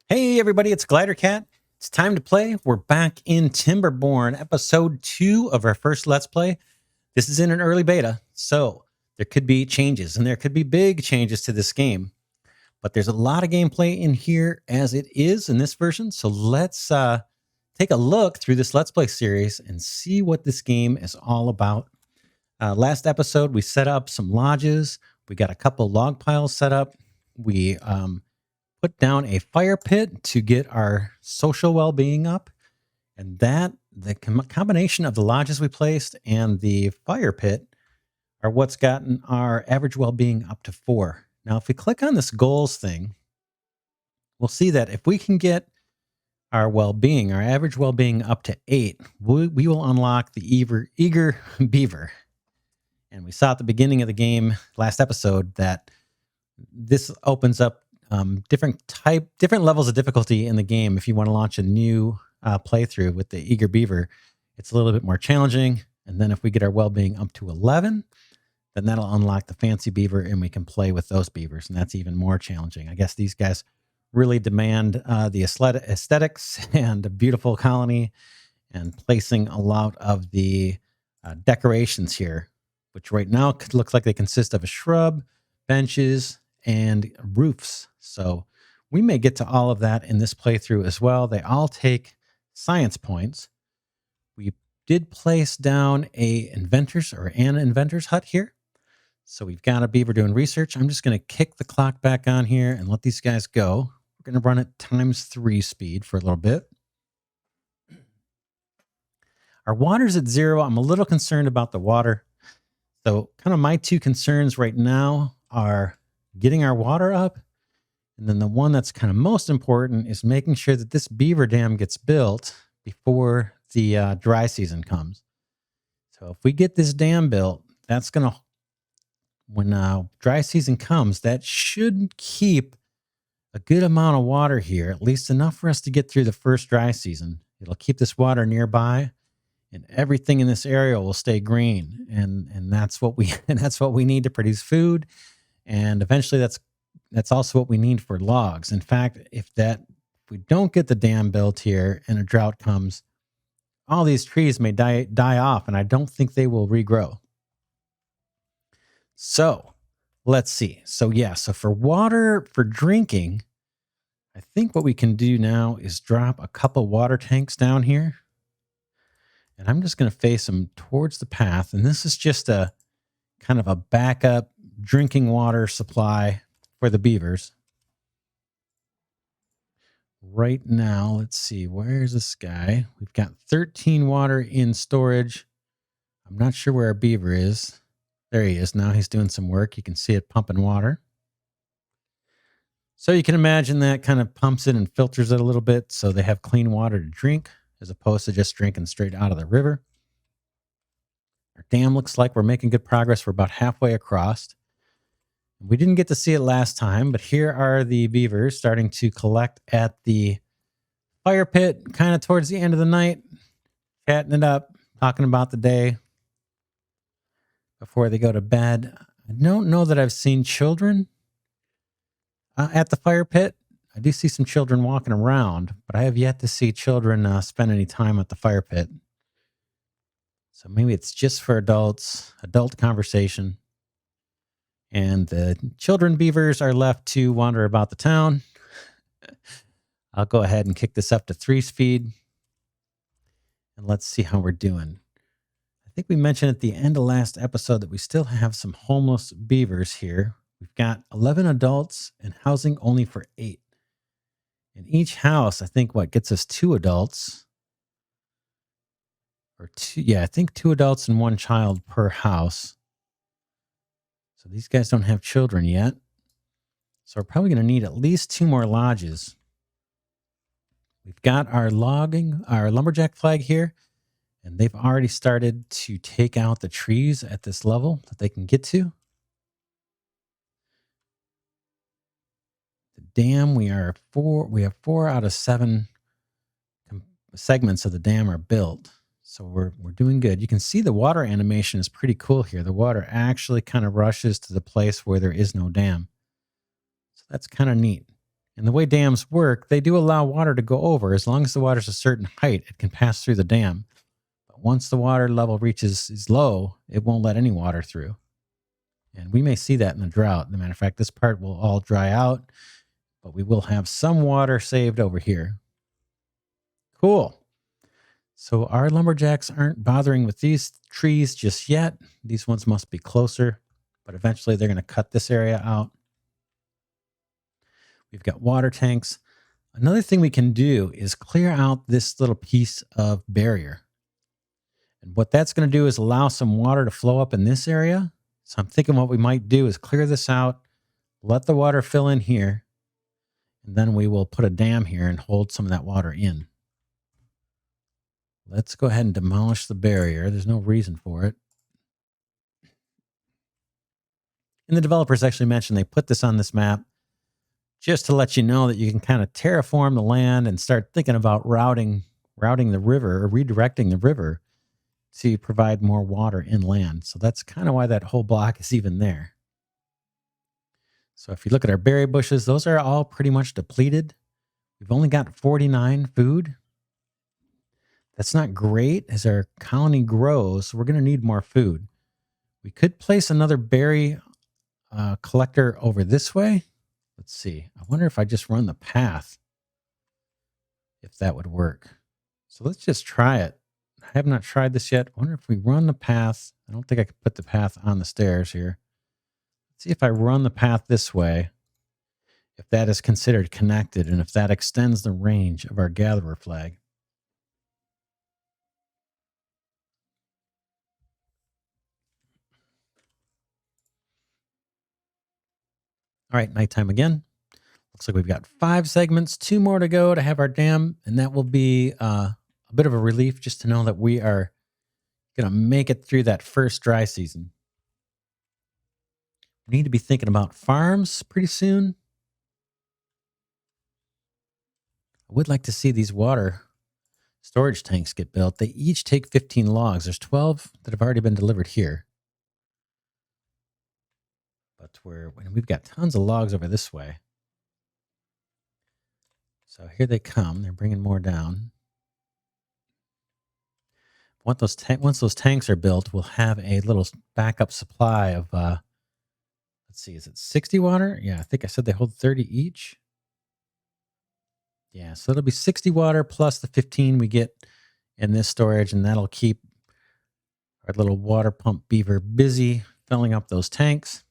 Hey everybody, it's Glidercat. It's time to play. We're back in Timberborn, episode 2 of our first Let's Play. This is in an early beta, so there could be changes, and there could be big changes to this game. But there's a lot of gameplay in here as it is in this version, so let's take a look through this Let's Play series and see what this game is all about. Last episode, we set up some lodges. We got a couple log piles set up. We put down a fire pit to get our social well-being up, and that the combination of the lodges we placed and the fire pit are what's gotten our average well-being up to 4. Now if we click on this goals thing, we'll see that if we can get our well-being, our average well-being up to 8, we will unlock the eager beaver. And we saw at the beginning of the game last episode that this opens up different levels of difficulty in the game. If you want to launch a new playthrough with the eager beaver, it's a little bit more challenging. And then if we get our well-being up to 11, then that'll unlock the fancy beaver and we can play with those beavers, and that's even more challenging. I guess these guys really demand the aesthetics and a beautiful colony and placing a lot of the decorations here, which right now looks like they consist of a shrub, benches, and roofs. So we may get to all of that in this playthrough as well. They all take science points. We did place down an inventor's hut here. So we've got a beaver doing research. I'm just going to kick the clock back on here and let these guys go. We're going to run it ×3 speed for a little bit. Our water's at 0. I'm a little concerned about the water. So kind of my two concerns right now are getting our water up. And then the one that's kind of most important is making sure that this beaver dam gets built before the dry season comes. So if we get this dam built, that's going to, when dry season comes, that should keep a good amount of water here, at least enough for us to get through the first dry season. It'll keep this water nearby, and everything in this area will stay green. And that's what we need to produce food. And eventually that's also what we need for logs. In fact, if we don't get the dam built here and a drought comes, all these trees may die off, and I don't think they will regrow. So let's see. So for water, for drinking, I think what we can do now is drop a couple water tanks down here. And I'm just going to face them towards the path. And this is just a kind of a backup drinking water supply for the beavers. Right now, let's see, where's this guy? We've got 13 water in storage. I'm not sure where our beaver is. There he is. Now he's doing some work. You can see it pumping water. So you can imagine that kind of pumps it and filters it a little bit so they have clean water to drink as opposed to just drinking straight out of the river. Our dam looks like we're making good progress. We're about halfway across. We didn't get to see it last time, but here are the beavers starting to collect at the fire pit kind of towards the end of the night, chatting it up, talking about the day before they go to bed. I don't know that I've seen children at the fire pit. I do see some children walking around, but I have yet to see children spend any time at the fire pit. So maybe it's just for adults, adult conversation. And the children beavers are left to wander about the town. I'll go ahead and kick this up to 3 speed. And let's see how we're doing. I think we mentioned at the end of last episode that we still have some homeless beavers here. We've got 11 adults and housing only for 8. In each house, I think what gets us 2 adults. Or 2, yeah, I think 2 adults and 1 child per house. So these guys don't have children yet. So we're probably going to need at least 2 more lodges. We've got our lumberjack flag here, and they've already started to take out the trees at this level that they can get to. The dam, we have 4 out of 7 segments of the dam are built. So we're doing good. You can see the water animation is pretty cool here. The water actually kind of rushes to the place where there is no dam. So that's kind of neat. And the way dams work, they do allow water to go over. As long as the water's a certain height, it can pass through the dam. But once the water level is low, it won't let any water through. And we may see that in the drought. As a matter of fact, this part will all dry out, but we will have some water saved over here. Cool. So our lumberjacks aren't bothering with these trees just yet. These ones must be closer, but eventually they're going to cut this area out. We've got water tanks. Another thing we can do is clear out this little piece of barrier. And what that's going to do is allow some water to flow up in this area. So I'm thinking what we might do is clear this out, let the water fill in here, and then we will put a dam here and hold some of that water in. Let's go ahead and demolish the barrier. There's no reason for it. And the developers actually mentioned they put this on this map just to let you know that you can kind of terraform the land and start thinking about routing the river or redirecting the river to provide more water inland. So that's kind of why that whole block is even there. So if you look at our berry bushes, those are all pretty much depleted. We've only got 49 food. That's not great as our colony grows. So we're going to need more food. We could place another berry collector over this way. Let's see. I wonder if I just run the path, if that would work. So let's just try it. I have not tried this yet. I wonder if we run the path. I don't think I could put the path on the stairs here. Let's see if I run the path this way, if that is considered connected and if that extends the range of our gatherer flag. All right, nighttime again. Looks like we've got 5 segments, 2 more to go to have our dam, and that will be a bit of a relief just to know that we are going to make it through that first dry season. We need to be thinking about farms pretty soon. I would like to see these water storage tanks get built. They each take 15 logs. There's 12 that have already been delivered here. But we've got tons of logs over this way. So here they come. They're bringing more down. Once those tanks are built, we'll have a little backup supply of, let's see, is it 60 water? Yeah, I think I said they hold 30 each. Yeah, so it'll be 60 water plus the 15 we get in this storage, and that'll keep our little water pump beaver busy filling up those tanks.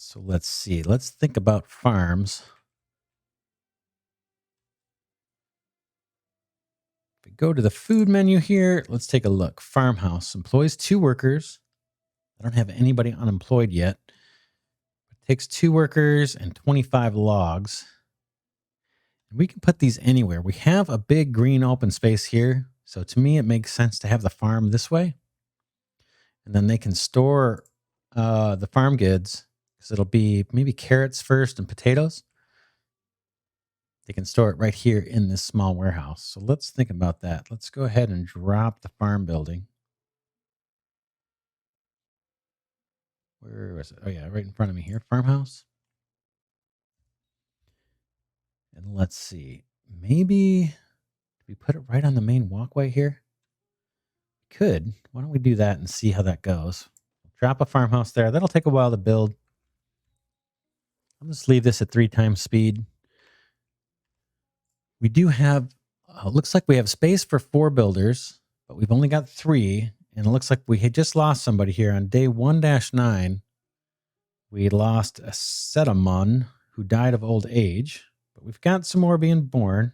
So let's see. Let's think about farms. If we go to the food menu here, let's take a look. Farmhouse employs 2 workers. I don't have anybody unemployed yet. It takes 2 workers and 25 logs. And we can put these anywhere. We have a big green open space here. So to me, it makes sense to have the farm this way. And then they can store the farm goods, because it'll be maybe carrots first and potatoes. They can store it right here in this small warehouse. So let's think about that. Let's go ahead and drop the farm building. Where was it? Oh, yeah, right in front of me here. Farmhouse. And let's see. Maybe we put it right on the main walkway here? We could. Why don't we do that and see how that goes? Drop a farmhouse there. That'll take a while to build. I'll just leave this at 3 times speed. We do have, looks like we have space for 4 builders, but we've only got 3. And it looks like we had just lost somebody here on day 1-9. We lost a S01 who died of old age, but we've got some more being born.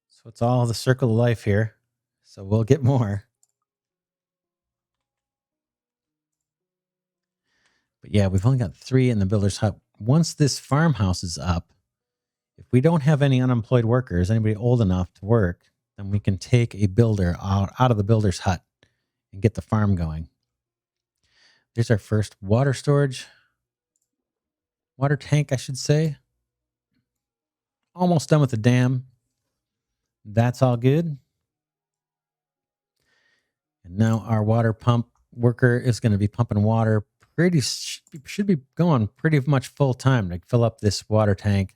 So it's all the circle of life here. So we'll get more. But yeah, we've only got 3 in the builder's hut. Once this farmhouse is up, if we don't have any unemployed workers, anybody old enough to work, then we can take a builder out of the builder's hut and get the farm going. There's our first water tank, I should say. Almost done with the dam. That's all good. And now our water pump worker is going to be pumping water should be going pretty much full time to fill up this water tank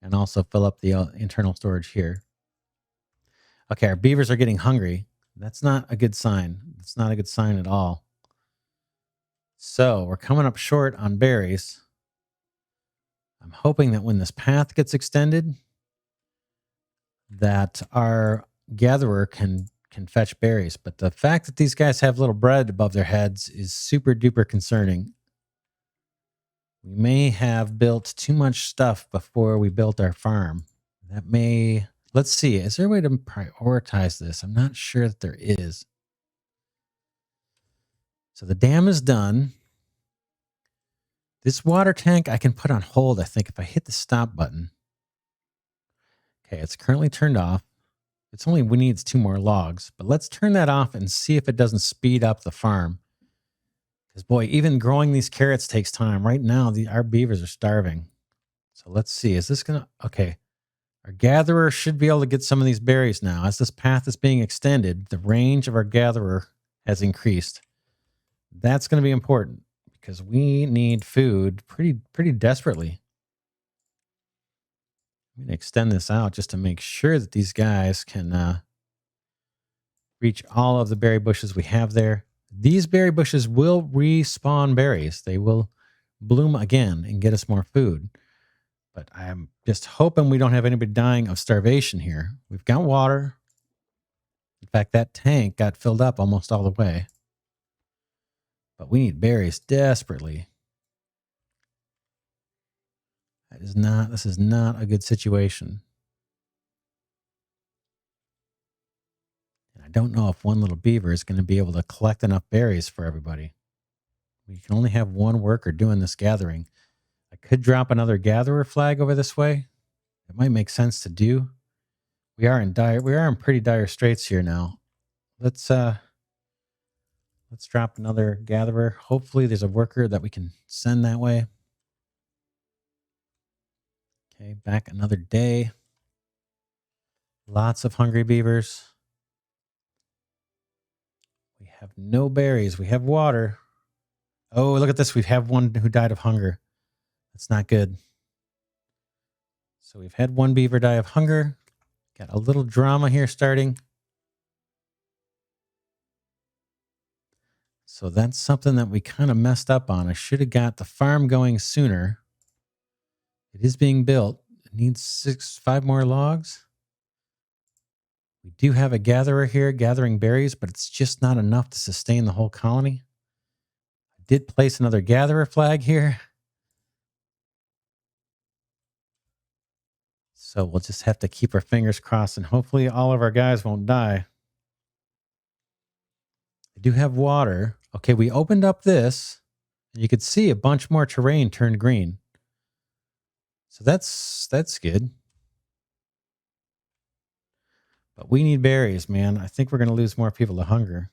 and also fill up the internal storage here. Okay, our beavers are getting hungry. That's not a good sign. It's not a good sign at all. So we're coming up short on berries. I'm hoping that when this path gets extended, that our gatherer can fetch berries. But the fact that these guys have little bread above their heads is super duper concerning. We may have built too much stuff before we built our farm. That may, let's see, is there a way to prioritize this? I'm not sure that there is. So the dam is done. This water tank I can put on hold, I think, if I hit the stop button. Okay, it's currently turned off. It's only, we need 2 more logs, but let's turn that off and see if it doesn't speed up the farm. Because boy, even growing these carrots takes time. Right now, our beavers are starving. So let's see, is this gonna, okay. Our gatherer should be able to get some of these berries now. As this path is being extended, the range of our gatherer has increased. That's going to be important because we need food pretty desperately. I'm going to extend this out just to make sure that these guys can reach all of the berry bushes we have there. These berry bushes will respawn berries. They will bloom again and get us more food. But I'm just hoping we don't have anybody dying of starvation here. We've got water. In fact, that tank got filled up almost all the way. But we need berries desperately. This is not a good situation. And I don't know if one little beaver is going to be able to collect enough berries for everybody. We can only have one worker doing this gathering. I could drop another gatherer flag over this way. It might make sense to do. We are in pretty dire straits here now. Let's drop another gatherer. Hopefully there's a worker that we can send that way. Okay, back another day. Lots of hungry beavers. We have no berries. We have water. Oh, look at this. We have one who died of hunger. That's not good. So we've had one beaver die of hunger. Got a little drama here starting. So that's something that we kind of messed up on. I should have got the farm going sooner. It is being built. It needs 5 more logs. We do have a gatherer here gathering berries, but it's just not enough to sustain the whole colony. I did place another gatherer flag here. So we'll just have to keep our fingers crossed and hopefully all of our guys won't die. I do have water. Okay, we opened up this and you could see a bunch more terrain turned green. So that's good. But we need berries, man. I think we're going to lose more people to hunger.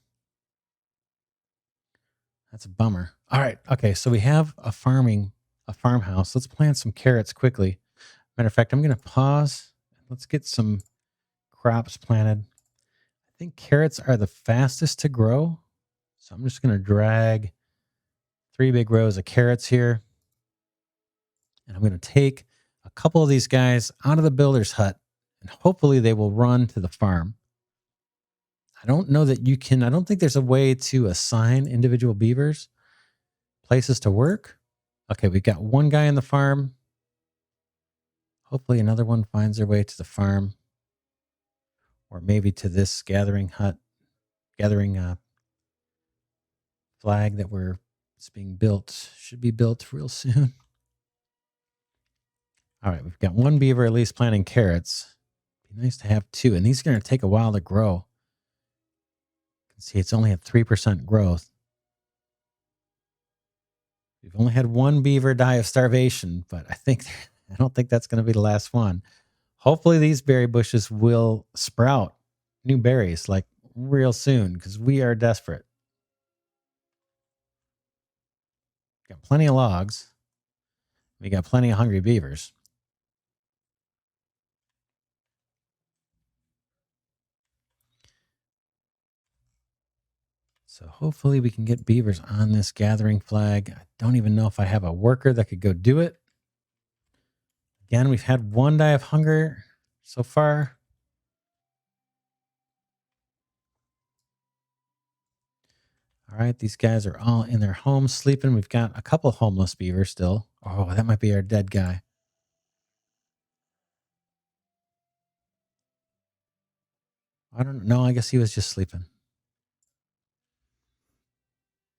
That's a bummer. All right. Okay, so we have a farmhouse. Let's plant some carrots quickly. Matter of fact, I'm going to pause. Let's get some crops planted. I think carrots are the fastest to grow. So I'm just going to drag 3 big rows of carrots here. And I'm going to take a couple of these guys out of the builder's hut. And hopefully they will run to the farm. I don't know that you can, I don't think there's a way to assign individual beavers places to work. Okay, we've got one guy in the farm. Hopefully another one finds their way to the farm. Or maybe to this gathering flag that it's being built. Should be built real soon. All right, we've got one beaver at least planting carrots. Be nice to have 2, and these are going to take a while to grow. You can see it's only at 3% growth. We've only had one beaver die of starvation, but I don't think that's going to be the last one. Hopefully these berry bushes will sprout new berries like real soon because we are desperate. Got plenty of logs. We got plenty of hungry beavers. So hopefully we can get beavers on this gathering flag. I don't even know if I have a worker that could go do it. Again, we've had one die of hunger so far. All right, these guys are all in their homes sleeping. We've got a couple homeless beavers still. Oh, that might be our dead guy. I don't know. I guess he was just sleeping.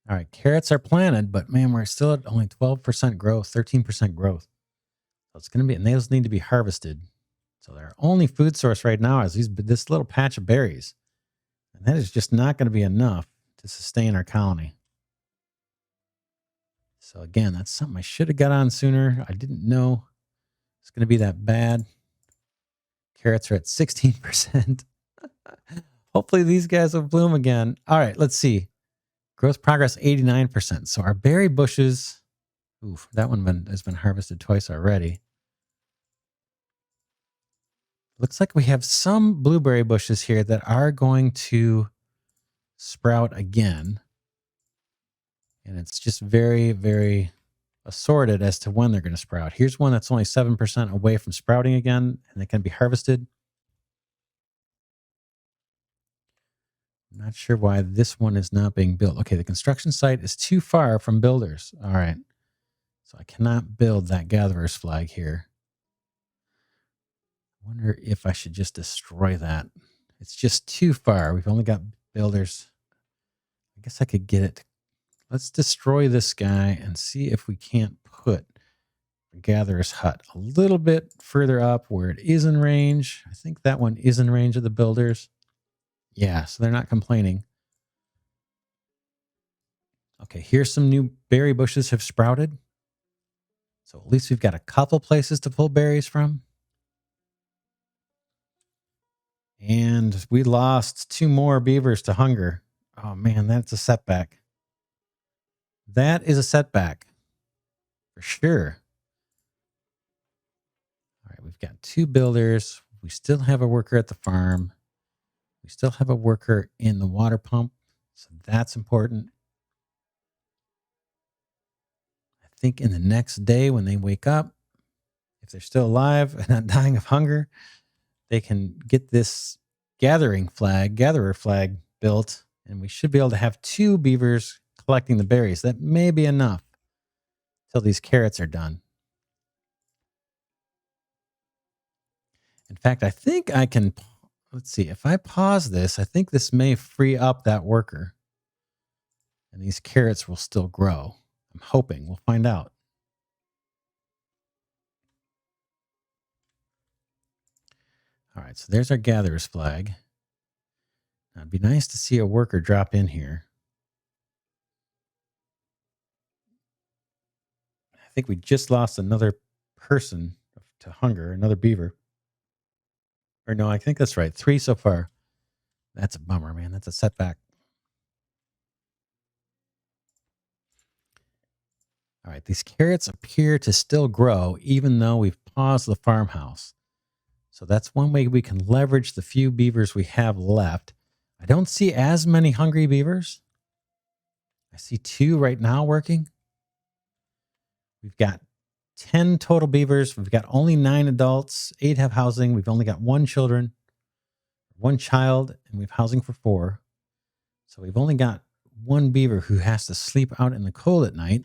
All right, carrots are planted, but man, we're still at only 12% growth, 13% growth. So it's going to be, and those need to be harvested. So their only food source right now is this little patch of berries. And that is just not going to be enough to sustain our colony. So again, that's something I should have got on sooner. I didn't know it's going to be that bad. Carrots are at 16%. Hopefully these guys will bloom again. All right, let's see. Growth progress 89%. So our berry bushes, oof, that one has been harvested twice already. Looks like we have some blueberry bushes here that are going to sprout again. And it's just very, very assorted as to when they're going to sprout. Here's one that's only 7% away from sprouting again, and they can be harvested. I'm not sure why this one is not being built. Okay, the construction site is too far from builders. All right. So I cannot build that gatherer's flag here. I wonder if I should just destroy that. It's just too far. We've only got builders. I guess I could get it. Let's destroy this guy and see if we can't put a gatherer's hut a little bit further up where it is in range. I think that one is in range of the builders. Yeah, so they're not complaining. Okay, here's some new berry bushes have sprouted. So at least we've got a couple places to pull berries from. And we lost 2 more beavers to hunger. Oh man, that's a setback. That is a setback for sure. All right, we've got 2 builders. We still have a worker at the farm. We still have a worker in the water pump. So that's important. I think in the next day when they wake up, if they're still alive and not dying of hunger, they can get this gatherer flag built, and we should be able to have 2 beavers collecting the berries. That may be enough till these carrots are done. In fact, I think I can, let's see, if I pause this, I think this may free up that worker, and these carrots will still grow. I'm hoping. We'll find out. All right, so there's our gatherer's flag. Now, it'd be nice to see a worker drop in here. I think we just lost another person to hunger, another beaver. Or no, I think that's right. 3 so far. That's a bummer, man. That's a setback. All right, these carrots appear to still grow even though we've paused the farmhouse. So that's one way we can leverage the few beavers we have left. I don't see as many hungry beavers. I see 2 right now working. We've got 10 total beavers. We've got only 9 adults. 8 have housing. We've only got 1 child, and we've housing for 4. So we've only got 1 beaver who has to sleep out in the cold at night.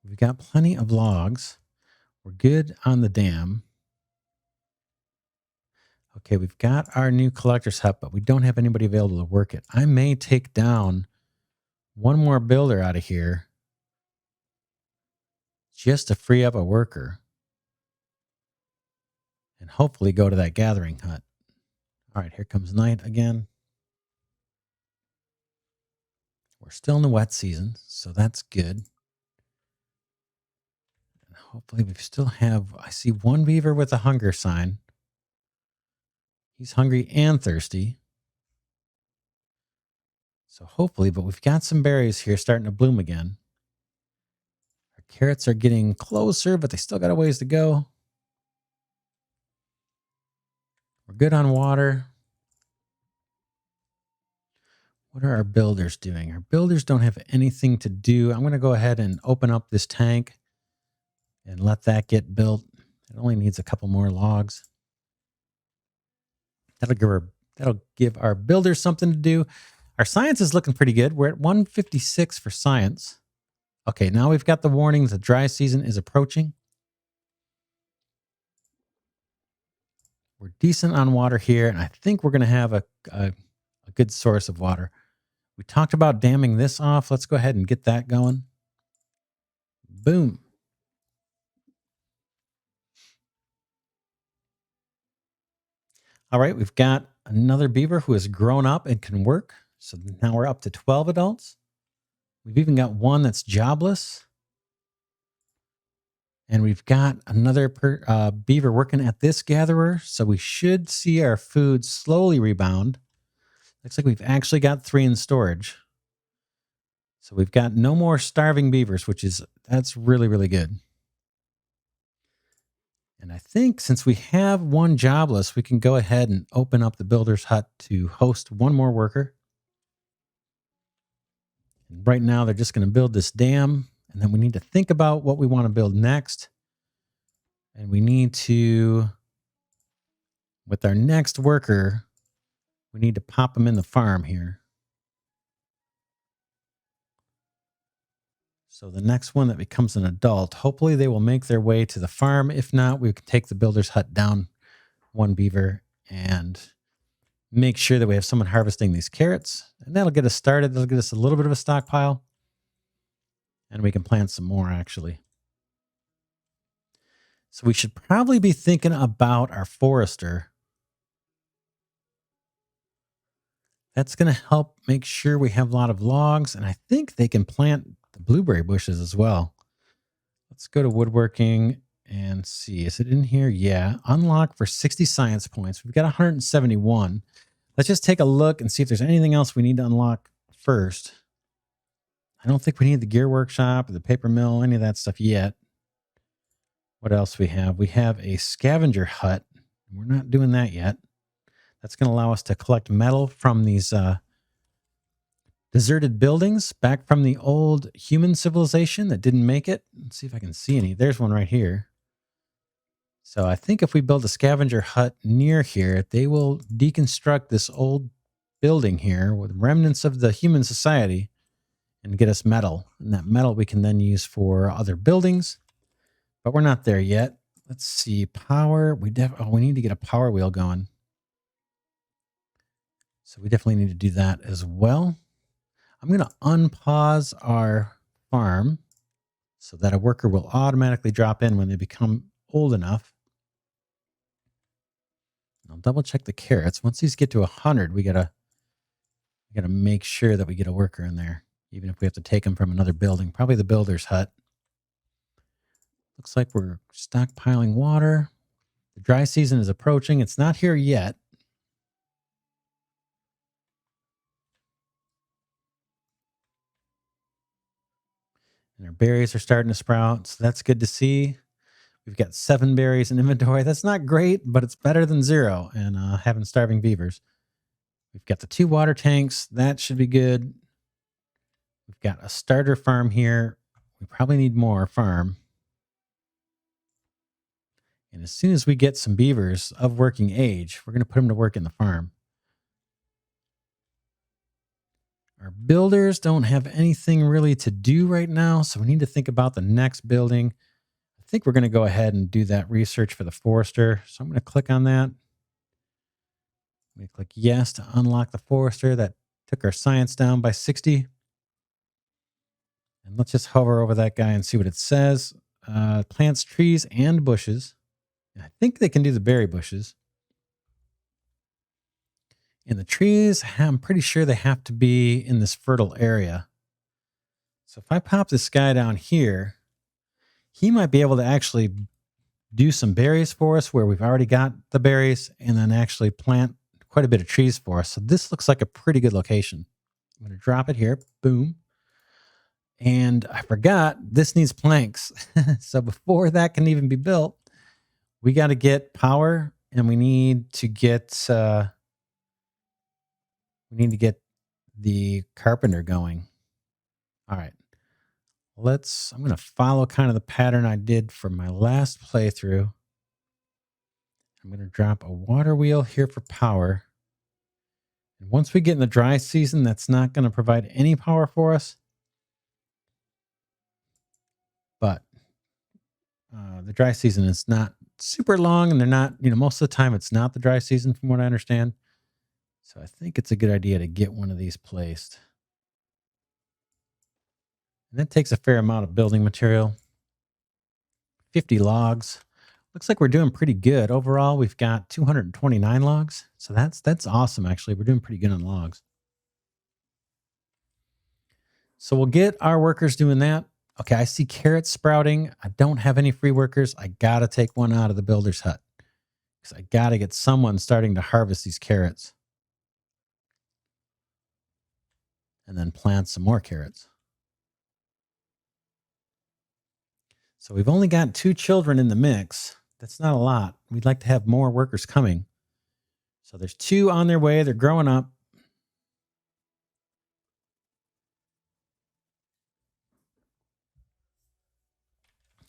We've got plenty of logs. We're good on the dam. Okay, we've got our new collector's hut, but we don't have anybody available to work it. I may take down 1 more builder out of here just to free up a worker and hopefully go to that gathering hut. All right, here comes night again. We're still in the wet season, so that's good. And hopefully we still have, I see 1 beaver with a hunger sign. He's hungry and thirsty. So hopefully, but we've got some berries here starting to bloom again. Our carrots are getting closer, but they still got a ways to go. We're good on water. What are our builders doing? Our builders don't have anything to do. I'm going to go ahead and open up this tank and let that get built. It only needs a couple more logs. That'll give our builders something to do. Our science is looking pretty good. We're at 156 for science. Okay, now we've got the warning the dry season is approaching. We're decent on water here, and I think we're going to have a good source of water. We talked about damming this off. Let's go ahead and get that going. Boom. All right, we've got another beaver who has grown up and can work. So now we're up to 12 adults. We've even got one that's jobless. And we've got another beaver working at this gatherer. So we should see our food slowly rebound. Looks like we've actually got 3 in storage. So we've got no more starving beavers, that's really, really good. And I think since we have one jobless, we can go ahead and open up the builder's hut to host one more worker. And right now, they're just going to build this dam. And then we need to think about what we want to build next. And we need to, with our next worker, we need to pop them in the farm here. So the next one that becomes an adult, hopefully they will make their way to the farm. If not, we can take the builder's hut down one beaver and make sure that we have someone harvesting these carrots. And that'll get us started. That'll get us a little bit of a stockpile. And we can plant some more, actually. So we should probably be thinking about our forester. That's going to help make sure we have a lot of logs. And I think they can plant the blueberry bushes as well. Let's go to woodworking and see. Is it in here? Yeah. Unlock for 60 science points. We've got 171. Let's just take a look and see if there's anything else we need to unlock first. I don't think we need the gear workshop or the paper mill, any of that stuff yet. What else we have? We have a scavenger hut. We're not doing that yet. That's going to allow us to collect metal from these deserted buildings back from the old human civilization that didn't make it. Let's see if I can see any. There's one right here. So I think if we build a scavenger hut near here, they will deconstruct this old building here with remnants of the human society and get us metal. And that metal we can then use for other buildings. But we're not there yet. Let's see. Power. We need to get a power wheel going. So we definitely need to do that as well. I'm going to unpause our farm so that a worker will automatically drop in when they become old enough. I'll double check the carrots. Once these get to 100, we gotta make sure that we get a worker in there, even if we have to take them from another building, probably the builder's hut. Looks like we're stockpiling water. The dry season is approaching. It's not here yet. And our berries are starting to sprout, so that's good to see. We've got 7 berries in inventory. That's not great, but it's better than 0 and having starving beavers. We've got the 2 water tanks. That should be good. We've got a starter farm here. We probably need more farm. And as soon as we get some beavers of working age, we're going to put them to work in the farm. Our builders don't have anything really to do right now, so we need to think about the next building. I think we're going to go ahead and do that research for the forester. So I'm going to click on that. We click yes to unlock the forester. That took our science down by 60. And let's just hover over that guy and see what it says. Plants, trees, and bushes. I think they can do the berry bushes. In the trees, I'm pretty sure they have to be in this fertile area. So if I pop this guy down here, he might be able to actually do some berries for us where we've already got the berries and then actually plant quite a bit of trees for us. So this looks like a pretty good location. I'm going to drop it here. Boom. And I forgot this needs planks. So before that can even be built, we got to get power and we need to get the carpenter going. All right. I'm going to follow kind of the pattern I did for my last playthrough. I'm going to drop a water wheel here for power. And once we get in the dry season, that's not going to provide any power for us. But the dry season is not super long, and they're not, most of the time it's not the dry season from what I understand. So I think it's a good idea to get one of these placed. And that takes a fair amount of building material. 50 logs. Looks like we're doing pretty good. Overall, we've got 229 logs. So that's awesome, actually. We're doing pretty good on logs. So we'll get our workers doing that. Okay, I see carrots sprouting. I don't have any free workers. I got to take one out of the builder's hut, because I got to get someone starting to harvest these carrots. And then plant some more carrots. So we've only got 2 children in the mix. That's not a lot. We'd like to have more workers coming. So there's 2 on their way. They're growing up.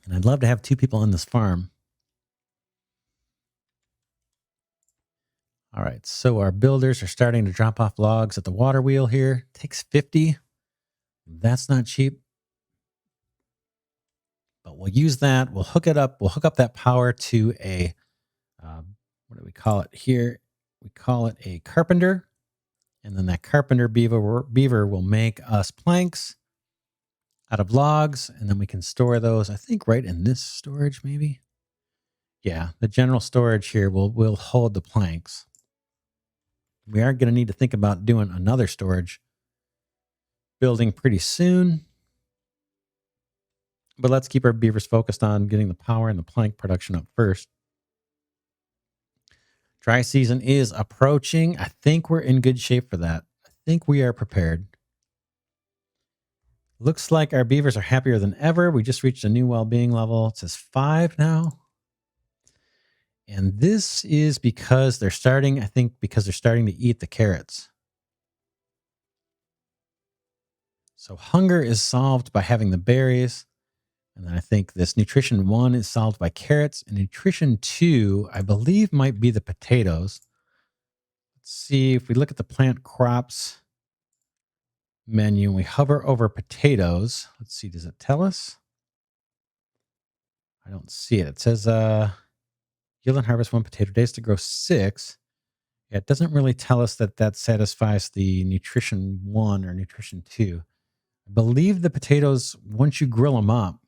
And I'd love to have 2 people on this farm. All right, so our builders are starting to drop off logs at the water wheel here. Takes 50. That's not cheap. But we'll use that. We'll hook it up. We'll hook up that power to a, what do we call it here? We call it a carpenter. And then that carpenter beaver will make us planks out of logs. And then we can store those, I think, right in this storage, maybe. Yeah, the general storage here will hold the planks. We are going to need to think about doing another storage building pretty soon. But let's keep our beavers focused on getting the power and the plank production up first. Dry season is approaching. I think we're in good shape for that. I think we are prepared. Looks like our beavers are happier than ever. We just reached a new well-being level. It says 5 now. And this is because they're starting to eat the carrots. So hunger is solved by having the berries. And then I think this nutrition 1 is solved by carrots. And nutrition 2, I believe, might be the potatoes. Let's see if we look at the plant crops menu and we hover over potatoes. Let's see, does it tell us? I don't see it. It says yield and harvest 1 potato, days to grow 6. Yeah, it doesn't really tell us that satisfies the nutrition 1 or nutrition 2. I believe the potatoes, once you grill them up,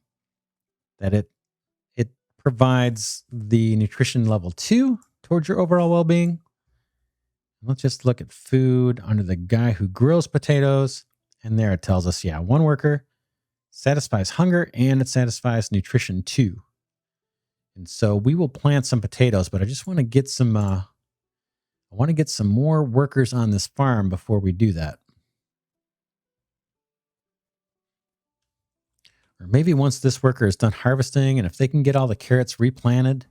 that it provides the nutrition level 2 towards your overall well-being. Let's just look at food under the guy who grills potatoes. And there it tells us, 1 worker satisfies hunger and it satisfies nutrition 2. And so we will plant some potatoes, but I just want to get some more workers on this farm before we do that. Or maybe once this worker is done harvesting, and if they can get all the carrots replanted,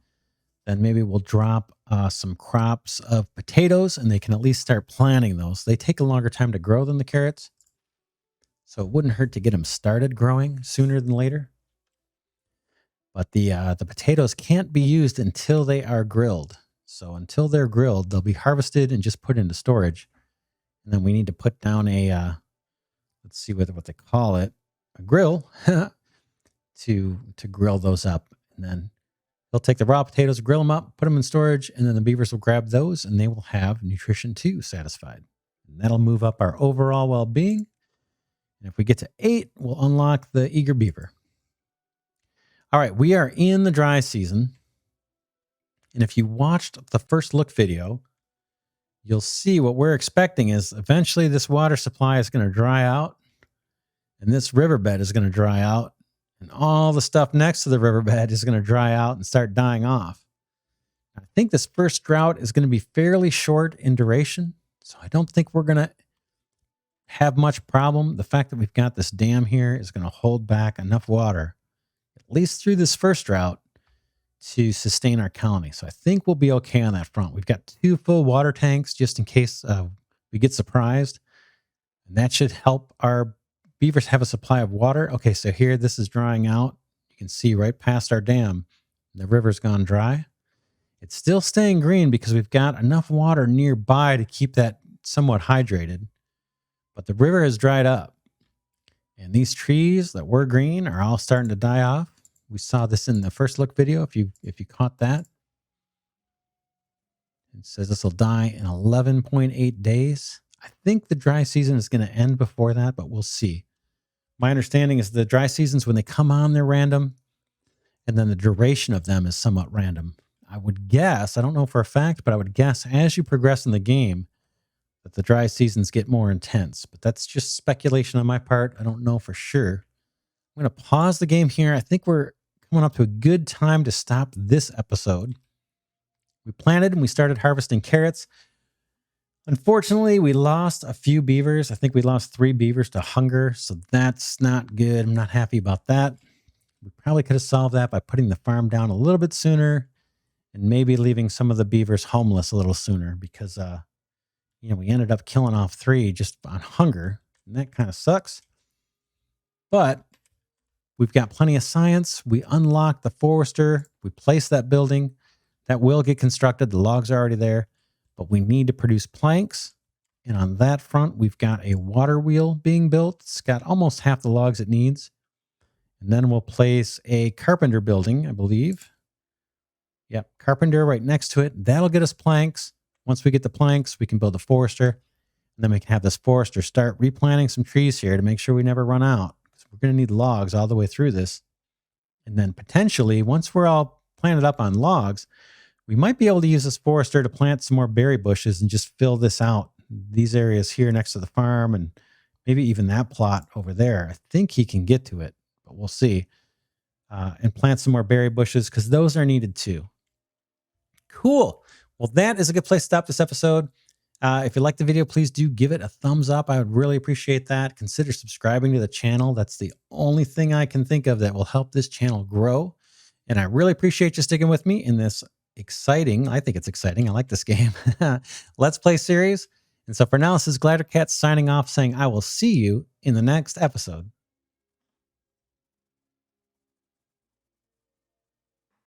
then maybe we'll drop some crops of potatoes and they can at least start planting those. They take a longer time to grow than the carrots. So it wouldn't hurt to get them started growing sooner than later. But the potatoes can't be used until they are grilled. So until they're grilled, they'll be harvested and just put into storage. And then we need to put down a, let's see what they call it, a grill to grill those up. And then they'll take the raw potatoes, grill them up, put them in storage, and then the beavers will grab those and they will have nutrition 2 satisfied. And that'll move up our overall well-being. And if we get to 8, we'll unlock the eager beaver. All right, we are in the dry season. And if you watched the first look video, you'll see what we're expecting is eventually this water supply is going to dry out and this riverbed is going to dry out and all the stuff next to the riverbed is going to dry out and start dying off. I think this first drought is going to be fairly short in duration, so I don't think we're going to have much problem. The fact that we've got this dam here is going to hold back enough water, at least through this first drought, to sustain our colony. So I think we'll be okay on that front. We've got 2 full water tanks just in case we get surprised. And that should help our beavers have a supply of water. Okay, so here this is drying out. You can see right past our dam, the river's gone dry. It's still staying green because we've got enough water nearby to keep that somewhat hydrated. But the river has dried up. And these trees that were green are all starting to die off. We saw this in the first look video, if you caught that. It says this will die in 11.8 days. I think the dry season is going to end before that, but we'll see. My understanding is the dry seasons, when they come on, they're random. And then the duration of them is somewhat random. I would guess, I don't know for a fact, but I would guess as you progress in the game that the dry seasons get more intense. But that's just speculation on my part. I don't know for sure. I'm going to pause the game here. I think we're coming up to a good time to stop this episode. We planted and we started harvesting carrots. Unfortunately, we lost a few beavers. I think we lost 3 beavers to hunger, so that's not good. I'm not happy about that. We probably could have solved that by putting the farm down a little bit sooner and maybe leaving some of the beavers homeless a little sooner because, we ended up killing off 3 just on hunger, and that kind of sucks. But we've got plenty of science. We unlocked the forester. We placed that building. That will get constructed. The logs are already there. But we need to produce planks. And on that front, we've got a water wheel being built. It's got almost half the logs it needs. And then we'll place a carpenter building, I believe. Yep, carpenter right next to it. That'll get us planks. Once we get the planks, we can build a forester. And then we can have this forester start replanting some trees here to make sure we never run out. Because we're going to need logs all the way through this. And then potentially, once we're all planted up on logs, we might be able to use this forester to plant some more berry bushes and just fill this out. These areas here next to the farm and maybe even that plot over there. I think he can get to it, but we'll see. And plant some more berry bushes because those are needed too. Cool. Well, that is a good place to stop this episode. If you like the video, please do give it a thumbs up. I would really appreciate that. Consider subscribing to the channel. That's the only thing I can think of that will help this channel grow. And I really appreciate you sticking with me in this exciting, I think it's exciting, I like this game, Let's Play series. And so for now, this is Glidercat signing off saying I will see you in the next episode.